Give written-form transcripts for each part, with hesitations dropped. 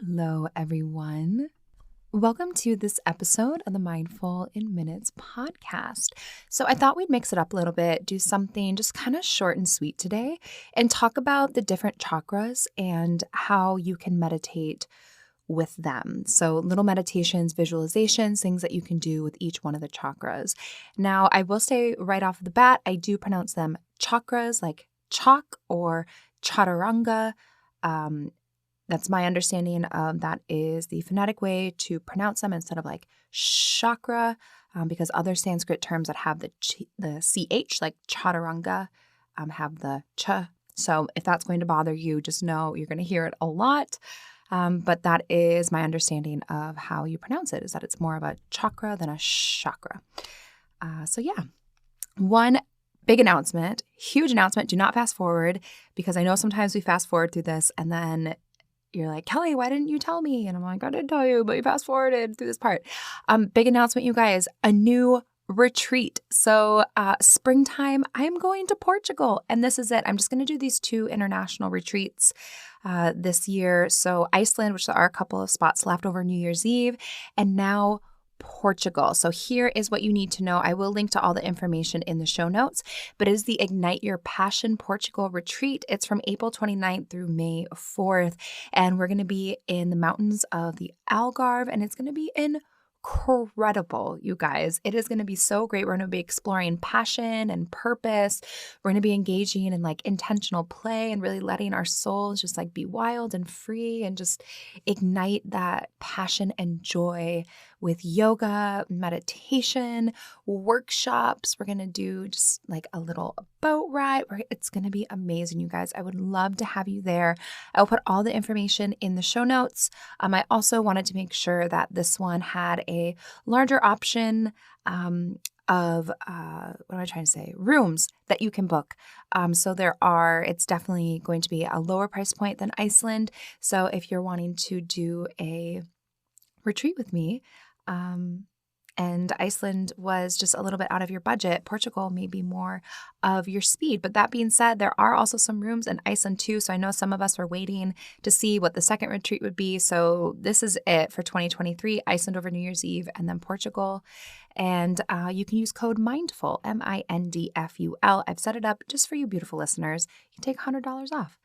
Hello, everyone. Welcome to this episode of the Mindful in Minutes podcast. So I thought we'd mix it up a little bit, do something just kind of short and sweet today, and talk about the different chakras and how you can meditate with them. So little meditations, visualizations, things that you can do with each one of the chakras. Now, I will say right off the bat, I do pronounce them chakras like chalk or chaturanga. That's my understanding of that is the phonetic way to pronounce them instead of like chakra, because other Sanskrit terms that have the ch, like chaturanga, have the ch. So if that's going to bother you, just know you're going to hear it a lot. But that is my understanding of how you pronounce it, is that it's more of a chakra than a chakra. One big announcement, huge announcement. Do not fast forward, because I know sometimes we fast forward through this and then you're like, Kelly, why didn't you tell me? And I'm like, I didn't tell you, but you fast forwarded through this part. Big announcement, you guys, a new retreat. So springtime, I'm going to Portugal, and this is it. I'm just going to do these 2 international retreats this year. So Iceland, which there are a couple of spots left over New Year's Eve, and now Portugal. So here is what you need to know. I will link to all the information in the show notes, but it is the Ignite Your Passion Portugal retreat. It's from April 29th through May 4th, and we're going to be in the mountains of the Algarve, and it's going to be incredible, you guys. It is going to be so great. We're going to be exploring passion and purpose. We're going to be engaging in like intentional play and really letting our souls just like be wild and free and just ignite that passion and joy with yoga, meditation, workshops. We're going to do just like a little boat ride. It's going to be amazing, you guys. I would love to have you there. I'll put all the information in the show notes. I also wanted to make sure that this one had a larger option rooms that you can book. So it's definitely going to be a lower price point than Iceland. So if you're wanting to do a retreat with me, and Iceland was just a little bit out of your budget, Portugal may be more of your speed. But that being said, there are also some rooms in Iceland too. So I know some of us were waiting to see what the second retreat would be. So this is it for 2023, Iceland over New Year's Eve, and then Portugal. And you can use code MINDFUL, MINDFUL. I've set it up just for you beautiful listeners. You can take $100 off.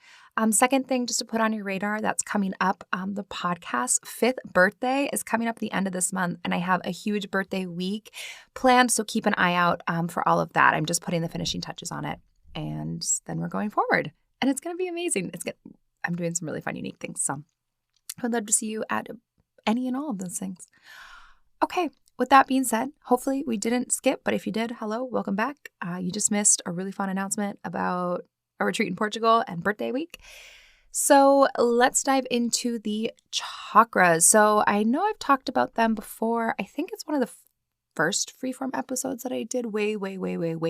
Second thing, just to put on your radar, that's coming up. The podcast's 5th birthday is coming up the end of this month, and I have a huge birthday week planned, so keep an eye out for all of that. I'm just putting the finishing touches on it, and then we're going forward, and it's going to be amazing. I'm doing some really fun, unique things, so I'd love to see you at any and all of those things. Okay, with that being said, hopefully we didn't skip, but if you did, hello, welcome back. You just missed a really fun announcement about a retreat in Portugal and birthday week. So let's dive into the chakras. So I know I've talked about them before. I think it's one of the first freeform episodes that I did way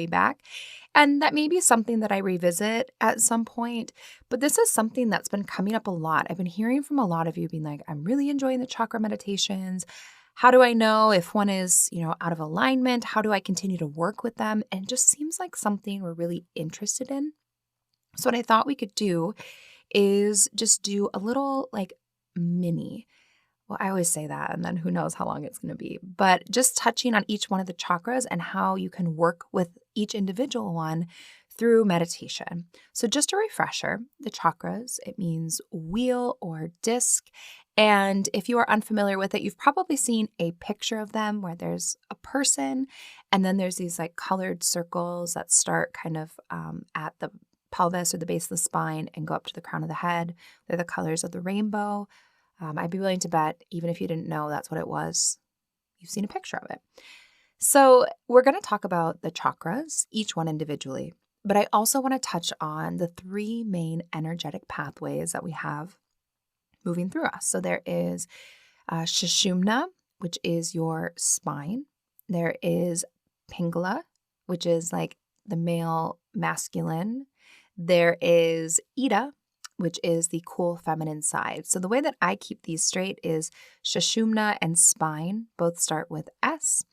back. And that may be something that I revisit at some point. But this is something that's been coming up a lot. I've been hearing from a lot of you being like, I'm really enjoying the chakra meditations. How do I know if one is, out of alignment? How do I continue to work with them? And it just seems like something we're really interested in. So what I thought we could do is just do a little I always say that, and then who knows how long it's going to be, but just touching on each one of the chakras and how you can work with each individual one through meditation. So just a refresher, the chakras, it means wheel or disc. And if you are unfamiliar with it, you've probably seen a picture of them where there's a person, and then there's these like colored circles that start kind of at the pelvis or the base of the spine and go up to the crown of the head. They're the colors of the rainbow. I'd be willing to bet, even if you didn't know that's what it was, you've seen a picture of it. So we're going to talk about the chakras, each one individually, but I also want to touch on the 3 main energetic pathways that we have moving through us. So there is Sushumna, which is your spine. There is Pingala, which is like the male masculine. There is Ida, which is the cool feminine side. So the way that I keep these straight is Sushumna and spine both start with S.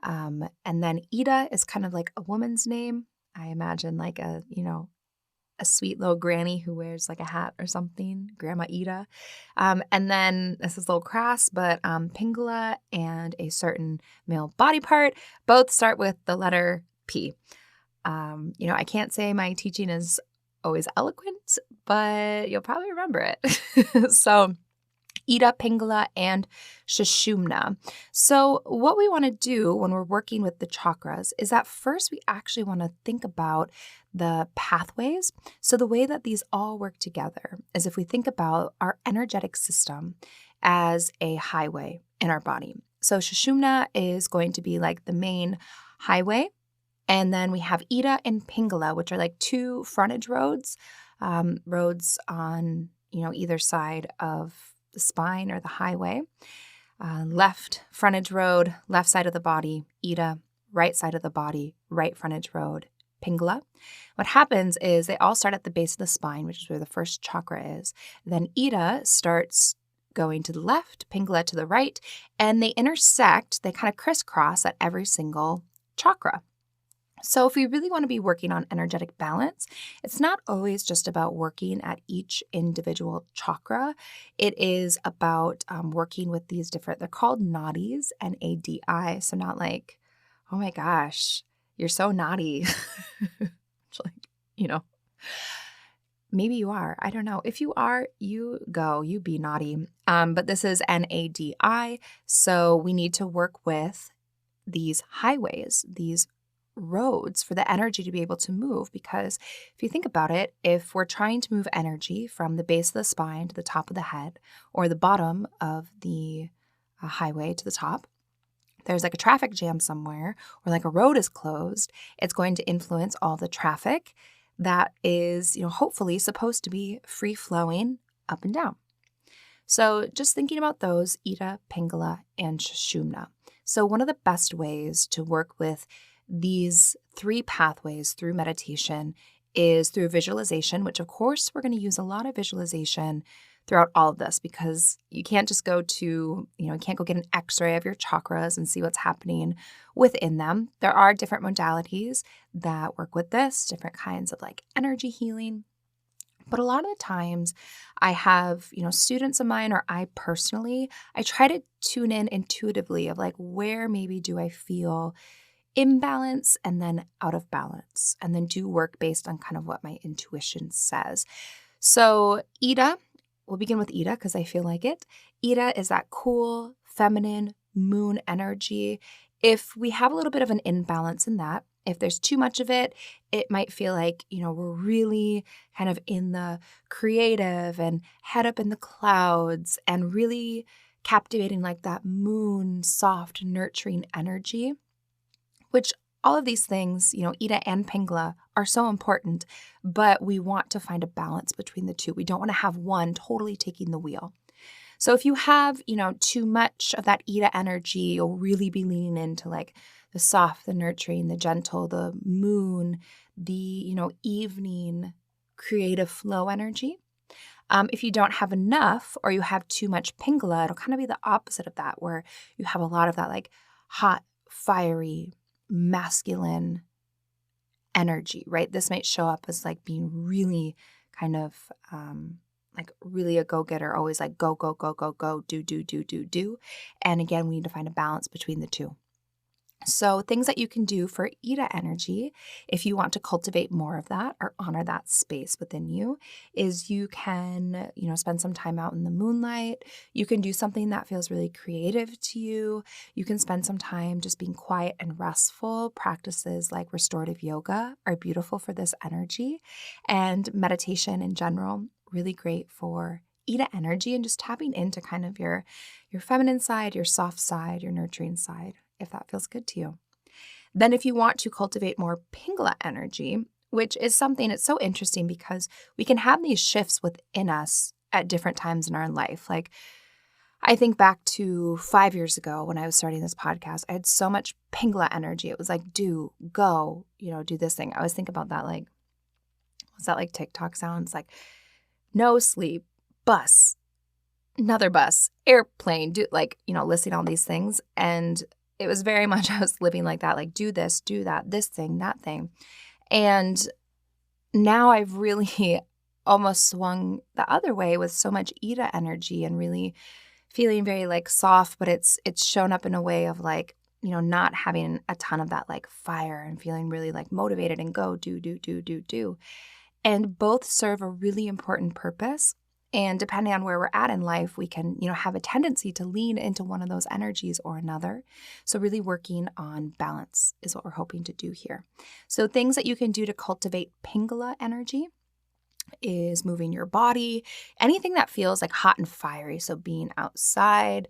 And then Ida is kind of like a woman's name. I imagine like a, a sweet little granny who wears like a hat or something, Grandma Ida. And then this is a little crass, but Pingala and a certain male body part both start with the letter P. I can't say my teaching is always eloquent, but you'll probably remember it. So Ida, Pingala, and Sushumna. So what we want to do when we're working with the chakras is that first we actually want to think about the pathways. So the way that these all work together is if we think about our energetic system as a highway in our body. So Sushumna is going to be like the main highway. And then we have Ida and Pingala, which are like two frontage roads, roads on, either side of the spine or the highway. Left frontage road, left side of the body, Ida, right side of the body, right frontage road, Pingala. What happens is they all start at the base of the spine, which is where the first chakra is. Then Ida starts going to the left, Pingala to the right, and they intersect, they kind of crisscross at every single chakra. So if we really want to be working on energetic balance, it's not always just about working at each individual chakra. It is about working with these different, they're called nadis, N-A-D-I. So not like, oh my gosh, you're so naughty. Maybe you are. I don't know. If you are, you go, you be naughty. But this is N-A-D-I. So we need to work with these highways, these roads for the energy to be able to move, because if you think about it, if we're trying to move energy from the base of the spine to the top of the head or the bottom of the highway to the top, there's like a traffic jam somewhere or like a road is closed, it's going to influence all the traffic that is, hopefully supposed to be free flowing up and down. So just thinking about those, Ida, Pingala, and Sushumna. So one of the best ways to work with these three pathways through meditation is through visualization, which of course we're going to use a lot of visualization throughout all of this, because you can't just go to, you can't go get an x-ray of your chakras and see what's happening within them. There are different modalities that work with this, different kinds of like energy healing. But a lot of the times I have, students of mine, or I personally, I try to tune in intuitively of like, where maybe do I feel imbalance and then out of balance, and then do work based on kind of what my intuition says. So Ida, we'll begin with Ida because I feel like it. Ida is that cool, feminine, moon energy. If we have a little bit of an imbalance in that, if there's too much of it, it might feel like, we're really kind of in the creative and head up in the clouds and really captivating like that moon, soft, nurturing energy. Which all of these things, Ida and Pingala are so important, but we want to find a balance between the two. We don't want to have one totally taking the wheel. So if you have, too much of that Ida energy, you'll really be leaning into like the soft, the nurturing, the gentle, the moon, the, evening creative flow energy. If you don't have enough or you have too much Pingala, it'll kind of be the opposite of that, where you have a lot of that like hot, fiery, masculine energy, right? This might show up as like being really kind of like really a go-getter, always like go, go, go, go, go, do. And again, we need to find a balance between the two. So things that you can do for Ida energy, if you want to cultivate more of that or honor that space within you, is you can, spend some time out in the moonlight. You can do something that feels really creative to you. You can spend some time just being quiet and restful. Practices like restorative yoga are beautiful for this energy, and meditation in general, really great for Ida energy and just tapping into kind of your feminine side, your soft side, your nurturing side, if that feels good to you. Then if you want to cultivate more Pingala energy, which is something, it's so interesting because we can have these shifts within us at different times in our life. Like I think back to 5 years ago when I was starting this podcast, I had so much Pingala energy. It was like, do, go, do this thing. I always think about that, like, what's that like TikTok sounds? Like, no sleep, bus, another bus, airplane, do like, listing all these things. And it was very much, I was living like that, like do this, do that, this thing, that thing. And now I've really almost swung the other way with so much Ida energy and really feeling very like soft, but it's shown up in a way of like, not having a ton of that like fire and feeling really like motivated and go do. And both serve a really important purpose. And depending on where we're at in life, we can, have a tendency to lean into one of those energies or another. So really working on balance is what we're hoping to do here. So things that you can do to cultivate Pingala energy is moving your body, anything that feels like hot and fiery. So being outside,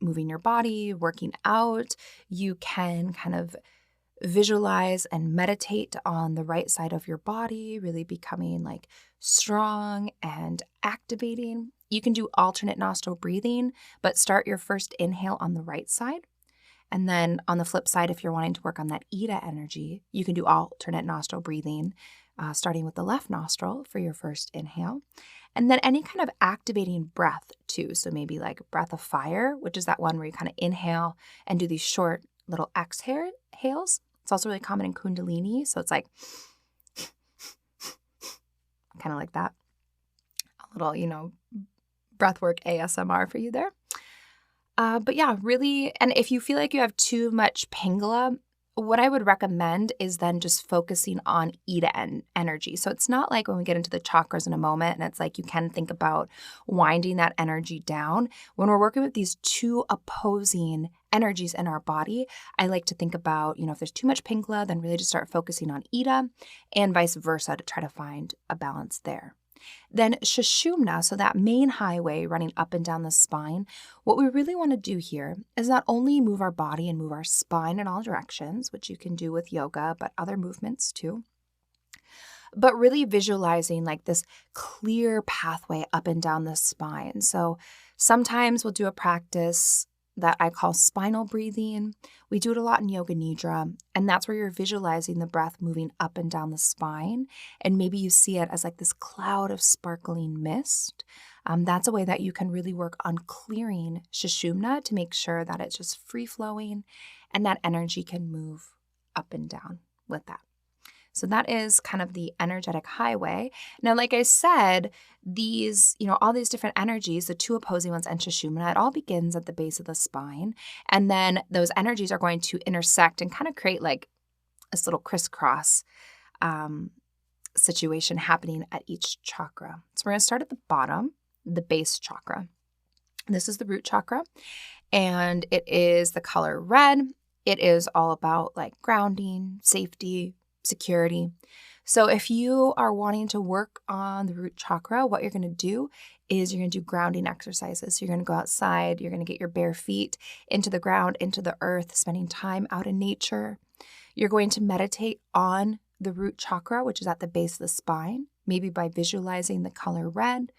moving your body, working out. You can kind of visualize and meditate on the right side of your body, really becoming like strong and activating. You can do alternate nostril breathing, but start your first inhale on the right side. And then on the flip side, if you're wanting to work on that Ida energy, you can do alternate nostril breathing, starting with the left nostril for your first inhale. And then any kind of activating breath too. So maybe like breath of fire, which is that one where you kind of inhale and do these short little exhales. It's also really common in Kundalini. So it's like kind of like that. A little, breathwork ASMR for you there. But yeah, really, and if you feel like you have too much Pingala, what I would recommend is then just focusing on Ida energy. So it's not like when we get into the chakras in a moment and it's like you can think about winding that energy down. When we're working with these two opposing energies in our body, I like to think about, if there's too much Pingala, then really just start focusing on Ida and vice versa to try to find a balance there. Then Sushumna, so that main highway running up and down the spine, what we really want to do here is not only move our body and move our spine in all directions, which you can do with yoga, but other movements too, but really visualizing like this clear pathway up and down the spine. So sometimes we'll do a practice that I call spinal breathing. We do it a lot in Yoga Nidra, and that's where you're visualizing the breath moving up and down the spine, and maybe you see it as like this cloud of sparkling mist. That's a way that you can really work on clearing Sushumna to make sure that it's just free-flowing and that energy can move up and down with that. So that is kind of the energetic highway. Now, like I said, these, all these different energies, the two opposing ones and Sushumna, it all begins at the base of the spine. And then those energies are going to intersect and kind of create like this little crisscross situation happening at each chakra. So we're going to start at the bottom, the base chakra. This is the root chakra, and it is the color red. It is all about like grounding, safety, security. So if you are wanting to work on the root chakra, what you're going to do is you're going to do grounding exercises. So you're going to go outside, you're going to get your bare feet into the ground, into the earth, spending time out in nature. You're going to meditate on the root chakra, which is at the base of the spine, maybe by visualizing the color red.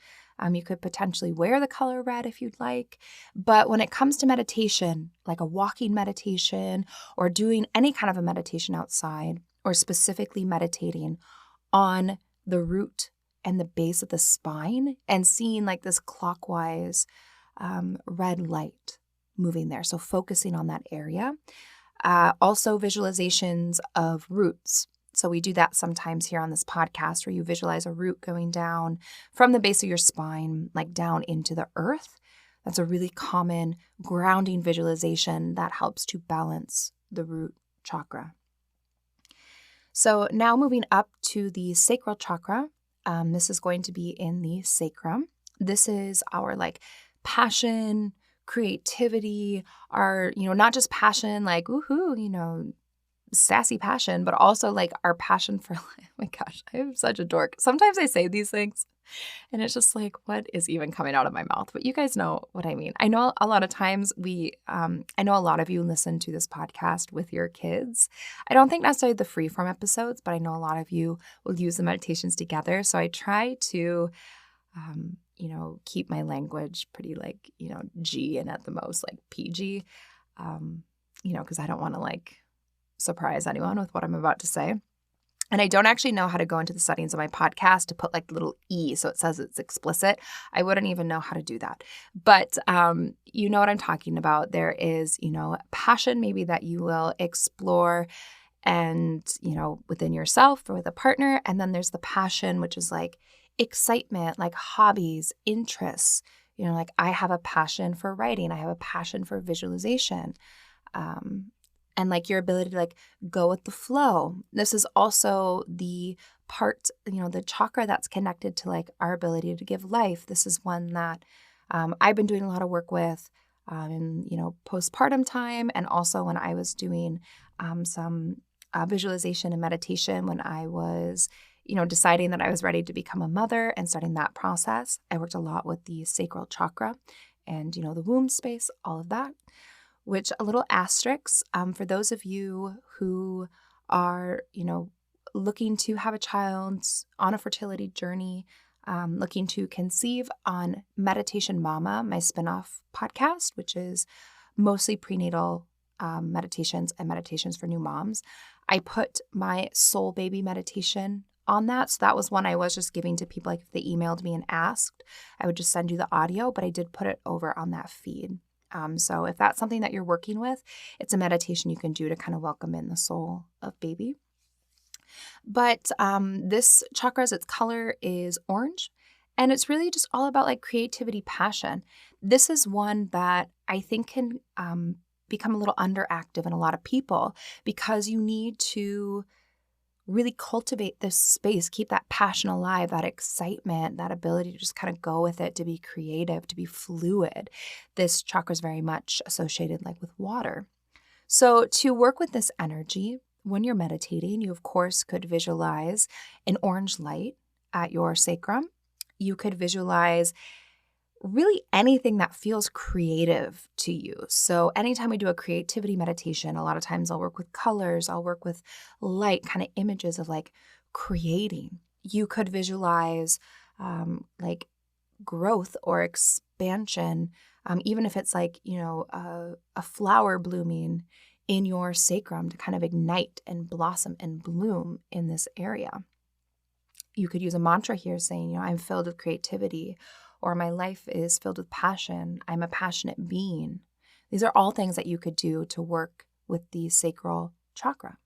You could potentially wear the color red if you'd like. But when it comes to meditation, like a walking meditation or doing any kind of a meditation outside, or specifically meditating on the root and the base of the spine and seeing like this clockwise red light moving there. So focusing on that area. Also visualizations of roots. So we do that sometimes here on this podcast where you visualize a root going down from the base of your spine, like down into the earth. That's a really common grounding visualization that helps to balance the root chakra. So now moving up to the sacral chakra, this is going to be in the sacrum. This is our like passion, creativity, our, not just passion, like, woohoo, sassy passion, but also like our passion for, oh my gosh, I am such a dork. Sometimes I say these things and it's just like, what is even coming out of my mouth? But you guys know what I mean. I know a lot of times I know a lot of you listen to this podcast with your kids. I don't think necessarily the freeform episodes, but I know a lot of you will use the meditations together. So I try to, keep my language pretty G and at the most like PG, because I don't want to like surprise anyone with what I'm about to say. And I don't actually know how to go into the settings of my podcast to put like the little E so it says it's explicit. I wouldn't even know how to do that. But you know what I'm talking about. There is, passion maybe that you will explore and, within yourself or with a partner. And then there's the passion, which is like excitement, like hobbies, interests. Like I have a passion for writing. I have a passion for visualization. And like your ability to like go with the flow. This is also the part, the chakra that's connected to like our ability to give life. This is one that I've been doing a lot of work with in, postpartum time, and also when I was doing some visualization and meditation when I was, deciding that I was ready to become a mother and starting that process. I worked a lot with the Sacral Chakra and, the womb space, all of that. Which a little asterisk for those of you who are, looking to have a child on a fertility journey, looking to conceive, on Meditation Mama, my spinoff podcast, which is mostly prenatal meditations and meditations for new moms. I put my soul baby meditation on that. So that was one I was just giving to people. Like if they emailed me and asked, I would just send you the audio, but I did put it over on that feed. So if that's something that you're working with, it's a meditation you can do to kind of welcome in the soul of baby. But this chakras, its color is orange, and it's really just all about like creativity, passion. This is one that I think can become a little underactive in a lot of people because you need to really cultivate this space, keep that passion alive, that excitement, that ability to just kind of go with it, to be creative, to be fluid. This chakra is very much associated like with water. So to work with this energy, when you're meditating, you of course could visualize an orange light at your sacrum. You could visualize really anything that feels creative to you. So anytime we do a creativity meditation, a lot of times I'll work with colors, I'll work with light, kind of images of like creating. You could visualize like growth or expansion, even if it's like, a flower blooming in your sacrum to kind of ignite and blossom and bloom in this area. You could use a mantra here saying, I'm filled with creativity, or my life is filled with passion. I'm a passionate being. These are all things that you could do to work with the sacral chakra.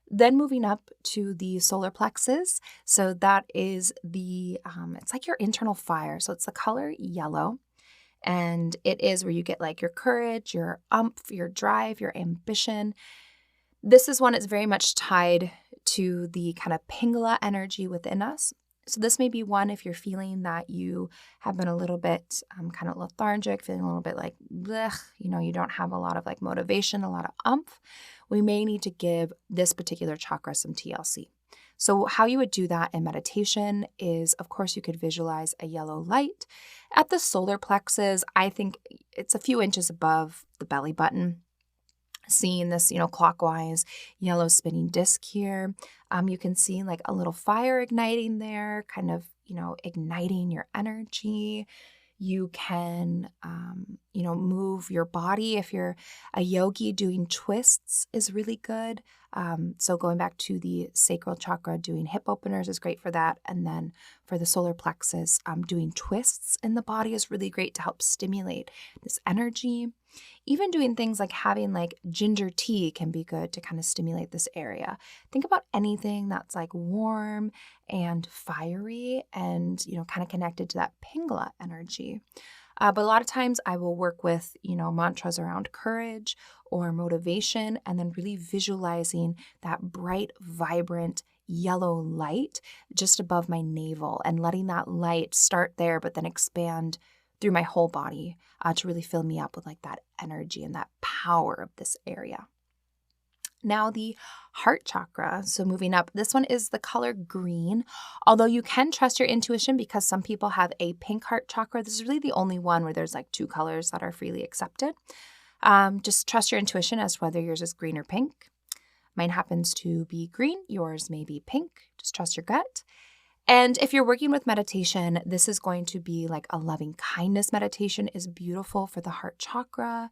Then moving up to the solar plexus. So that is it's like your internal fire. So it's the color yellow. And it is where you get like your courage, your umph, your drive, your ambition. This is one that's very much tied to the kind of Pingala energy within us. So this may be one if you're feeling that you have been a little bit kind of lethargic, feeling a little bit like, blech, you don't have a lot of like motivation, a lot of umph. We may need to give this particular chakra some TLC. So how you would do that in meditation is, of course, you could visualize a yellow light at the solar plexus. I think it's a few inches above the belly button. Seeing this, clockwise yellow spinning disc here. You can see like a little fire igniting there, kind of, igniting your energy. You can, move your body. If you're a yogi, doing twists is really good. So going back to the sacral chakra, doing hip openers is great for that. And then for the solar plexus, doing twists in the body is really great to help stimulate this energy. Even doing things like having like ginger tea can be good to kind of stimulate this area. Think about anything that's like warm and fiery and, kind of connected to that Pingala energy. But a lot of times I will work with, mantras around courage or motivation, and then really visualizing that bright, vibrant yellow light just above my navel and letting that light start there, but then expand through my whole body to really fill me up with like that energy and that power of this area. Now the heart chakra, so moving up, this one is the color green, although you can trust your intuition because some people have a pink heart chakra. This is really the only one where there's like two colors that are freely accepted. Just trust your intuition as to whether yours is green or pink. Mine happens to be green, yours may be pink. Just trust your gut. And if you're working with meditation, this is going to be like a loving kindness meditation is beautiful for the heart chakra.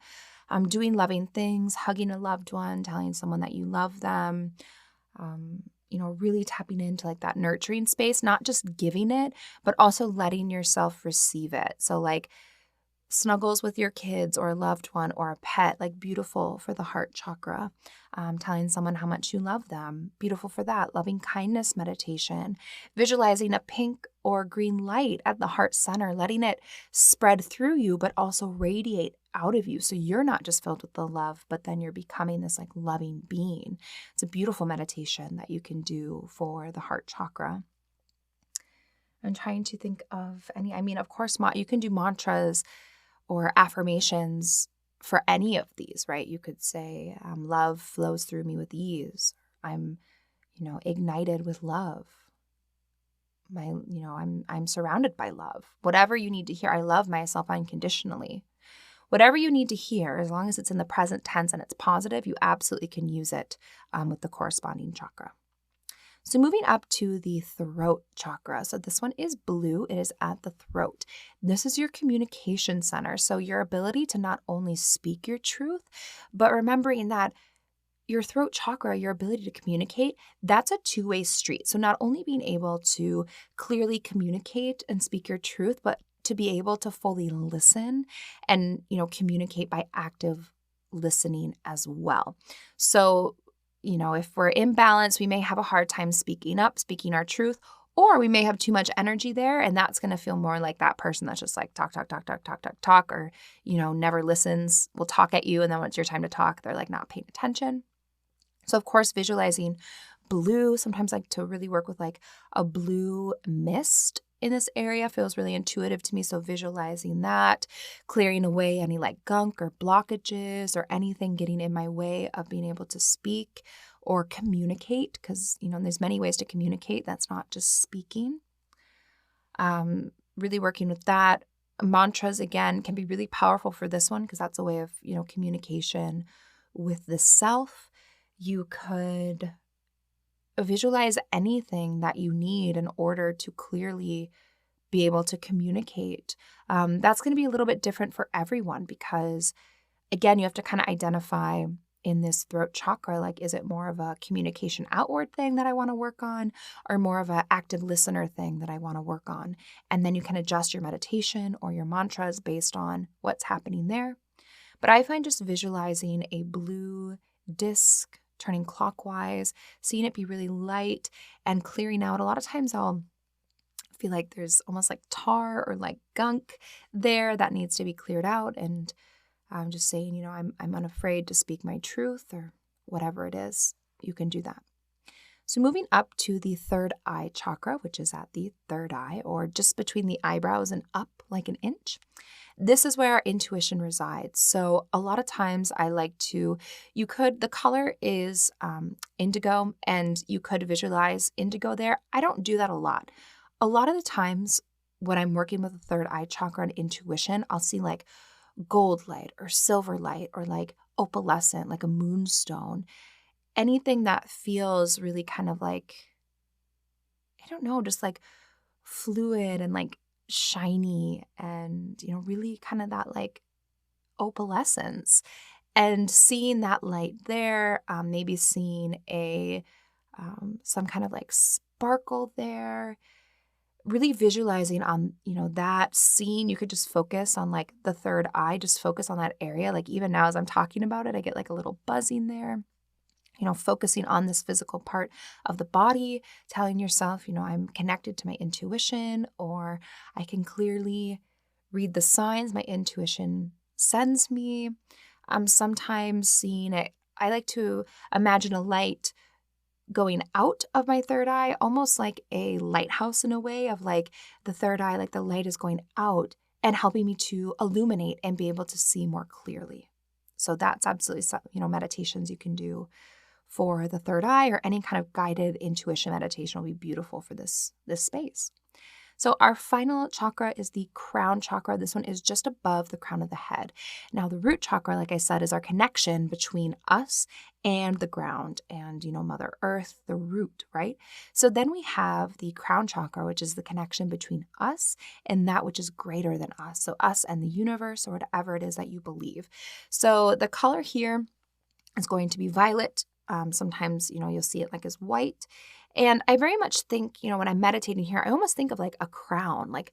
Doing loving things, hugging a loved one, telling someone that you love them, really tapping into like that nurturing space, not just giving it, but also letting yourself receive it. So like snuggles with your kids or a loved one or a pet, like beautiful for the heart chakra. Telling someone how much you love them, beautiful for that. Loving kindness meditation, visualizing a pink or green light at the heart center, letting it spread through you, but also radiate out of you. So you're not just filled with the love, but then you're becoming this like loving being. It's a beautiful meditation that you can do for the heart chakra. I'm trying to think of any, of course, you can do mantras or affirmations for any of these, right? You could say, love flows through me with ease. I'm, ignited with love. I'm surrounded by love. Whatever you need to hear, I love myself unconditionally. Whatever you need to hear, as long as it's in the present tense and it's positive, you absolutely can use it with the corresponding chakra. So moving up to the throat chakra. So this one is blue. It is at the throat. This is your communication center. So your ability to not only speak your truth, but remembering that your throat chakra, your ability to communicate, that's a two-way street. So not only being able to clearly communicate and speak your truth, but to be able to fully listen and, communicate by active listening as well. So if we're imbalanced, we may have a hard time speaking up, speaking our truth, or we may have too much energy there. And that's going to feel more like that person that's just like talk, talk, talk, talk, talk, talk, talk, or, never listens, will talk at you. And then when it's your time to talk, they're like not paying attention. So of course, visualizing blue, sometimes like to really work with like a blue mist in this area feels really intuitive to me. So visualizing that, clearing away any like gunk or blockages or anything getting in my way of being able to speak or communicate, because, there's many ways to communicate. That's not just speaking. Really working with that. Mantras, again, can be really powerful for this one because that's a way of, communication with the self. You could visualize anything that you need in order to clearly be able to communicate. That's going to be a little bit different for everyone because, again, you have to kind of identify in this throat chakra, like, is it more of a communication outward thing that I want to work on or more of an active listener thing that I want to work on? And then you can adjust your meditation or your mantras based on what's happening there. But I find just visualizing a blue disc turning clockwise, seeing it be really light and clearing out. A lot of times I'll feel like there's almost like tar or like gunk there that needs to be cleared out. And I'm just saying, I'm unafraid to speak my truth or whatever it is, you can do that. So moving up to the third eye chakra, which is at the third eye or just between the eyebrows and up like an inch. This is where our intuition resides. So a lot of times I like to, the color is indigo and you could visualize indigo there. I don't do that a lot. A lot of the times when I'm working with the third eye chakra and intuition, I'll see like gold light or silver light or like opalescent, like a moonstone. Anything that feels really kind of like, I don't know, just like fluid and like shiny and, really kind of that like opalescence. And seeing that light there, maybe seeing some kind of like sparkle there, really visualizing on, that scene. You could just focus on like the third eye, just focus on that area. Like even now as I'm talking about it, I get like a little buzzing there. Focusing on this physical part of the body, telling yourself, I'm connected to my intuition, or I can clearly read the signs my intuition sends me. I'm sometimes seeing it. I like to imagine a light going out of my third eye, almost like a lighthouse in a way of like the third eye, like the light is going out and helping me to illuminate and be able to see more clearly. So that's absolutely, meditations you can do for the third eye or any kind of guided intuition meditation will be beautiful for this space. So our final chakra is the crown chakra. This one is just above the crown of the head. Now the root chakra, like I said, is our connection between us and the ground and, Mother Earth, the root, right? So then we have the crown chakra, which is the connection between us and that which is greater than us. So us and the universe or whatever it is that you believe. So the color here is going to be violet. Sometimes, you'll see it like as white. And I very much think, when I'm meditating here, I almost think of like a crown, like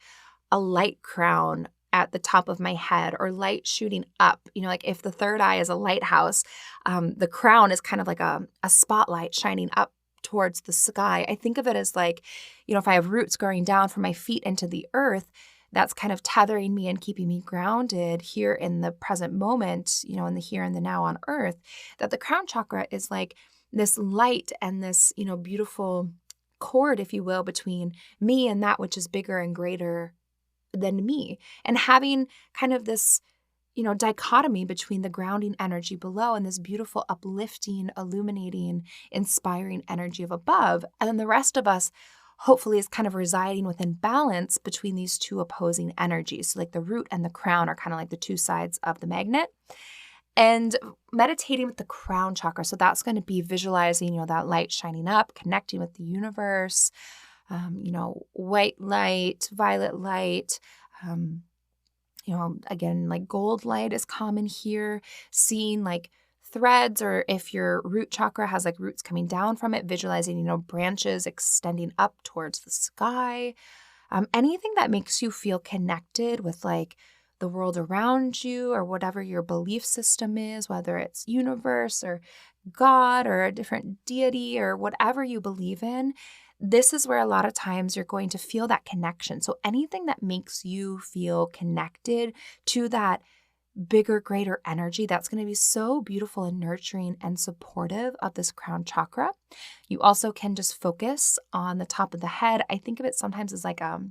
a light crown at the top of my head or light shooting up. Like if the third eye is a lighthouse, the crown is kind of like a spotlight shining up towards the sky. I think of it as like, if I have roots growing down from my feet into the earth, that's kind of tethering me and keeping me grounded here in the present moment, in the here and the now on earth, that the crown chakra is like this light and this, beautiful cord, if you will, between me and that which is bigger and greater than me. And having kind of this, dichotomy between the grounding energy below and this beautiful, uplifting, illuminating, inspiring energy of above. And then the rest of us hopefully is kind of residing within balance between these two opposing energies. So like the root and the crown are kind of like the two sides of the magnet. And meditating with the crown chakra. So that's going to be visualizing, that light shining up, connecting with the universe, white light, violet light, again, like gold light is common here, seeing like threads, or if your root chakra has like roots coming down from it, visualizing, branches extending up towards the sky. Anything that makes you feel connected with like the world around you or whatever your belief system is, whether it's universe or God or a different deity or whatever you believe in. This is where a lot of times you're going to feel that connection. So anything that makes you feel connected to that bigger, greater energy, that's going to be so beautiful and nurturing and supportive of this crown chakra. You also can just focus on the top of the head. I think of it sometimes as like a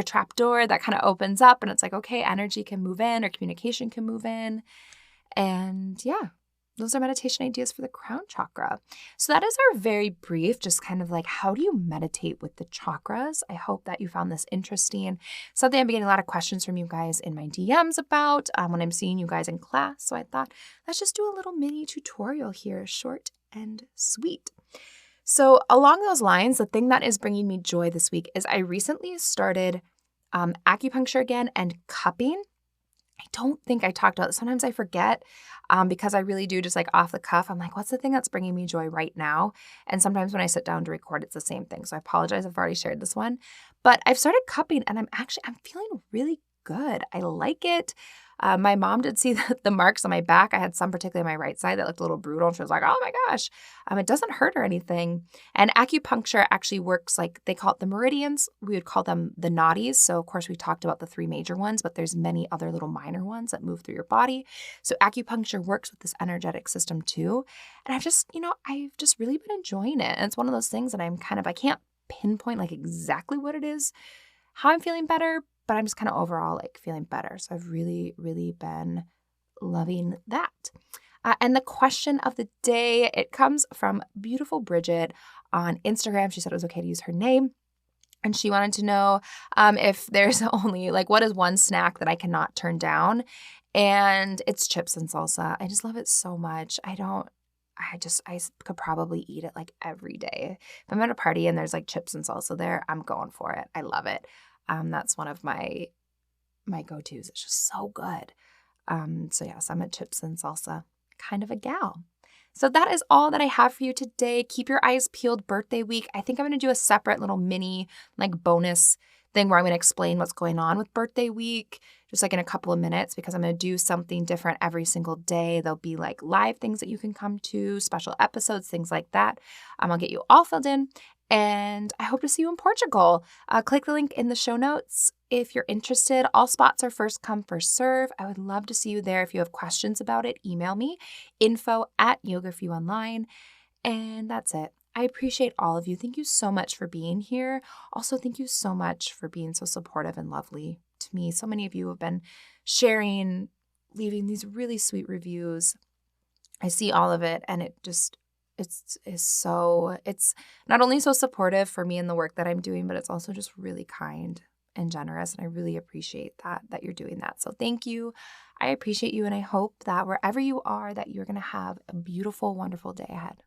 trap door that kind of opens up and it's like, okay, energy can move in or communication can move in. And yeah, those are meditation ideas for the crown chakra. So that is our very brief, just kind of like, how do you meditate with the chakras? I hope that you found this interesting. Something I'm getting a lot of questions from you guys in my DMs about when I'm seeing you guys in class. So I thought, let's just do a little mini tutorial here, short and sweet. So along those lines, the thing that is bringing me joy this week is I recently started acupuncture again and cupping. I don't think I talked about it. Sometimes I forget because I really do just like off the cuff. I'm like, what's the thing that's bringing me joy right now? And sometimes when I sit down to record, it's the same thing. So I apologize. I've already shared this one. But I've started cupping and I'm feeling really good. I like it. My mom did see the marks on my back. I had some particularly on my right side that looked a little brutal. And she was like, oh my gosh, it doesn't hurt or anything. And acupuncture actually works like they call it the meridians. We would call them the nadis. So of course we talked about the three major ones, but there's many other little minor ones that move through your body. So acupuncture works with this energetic system too. And I've just really been enjoying it. And it's one of those things that I can't pinpoint like exactly what it is, how I'm feeling better, but I'm just kind of overall like feeling better. So I've really, really been loving that. And the question of the day, it comes from beautiful Bridget on Instagram. She said it was okay to use her name. And she wanted to know if there's only like, what is one snack that I cannot turn down? And it's chips and salsa. I just love it so much. I could probably eat it like every day. If I'm at a party and there's like chips and salsa there, I'm going for it. I love it. That's one of my go-tos. It's just so good. So yes, I'm a chips and salsa kind of a gal. So that is all that I have for you today. Keep your eyes peeled birthday week. I think I'm going to do a separate little mini like bonus thing where I'm going to explain what's going on with birthday week, just like in a couple of minutes, because I'm going to do something different every single day. There'll be like live things that you can come to, special episodes, things like that. I'll get you all filled in. And I hope to see you in Portugal. Click the link in the show notes if you're interested. All spots are first come, first serve. I would love to see you there. If you have questions about it, email me, info@yogaforyouonline. And that's it. I appreciate all of you. Thank you so much for being here. Also, thank you so much for being so supportive and lovely to me. So many of you have been sharing, leaving these really sweet reviews. I see all of it, and it's not only so supportive for me in the work that I'm doing, but it's also just really kind and generous. And I really appreciate that you're doing that. So thank you. I appreciate you. And I hope that wherever you are, that you're going to have a beautiful, wonderful day ahead.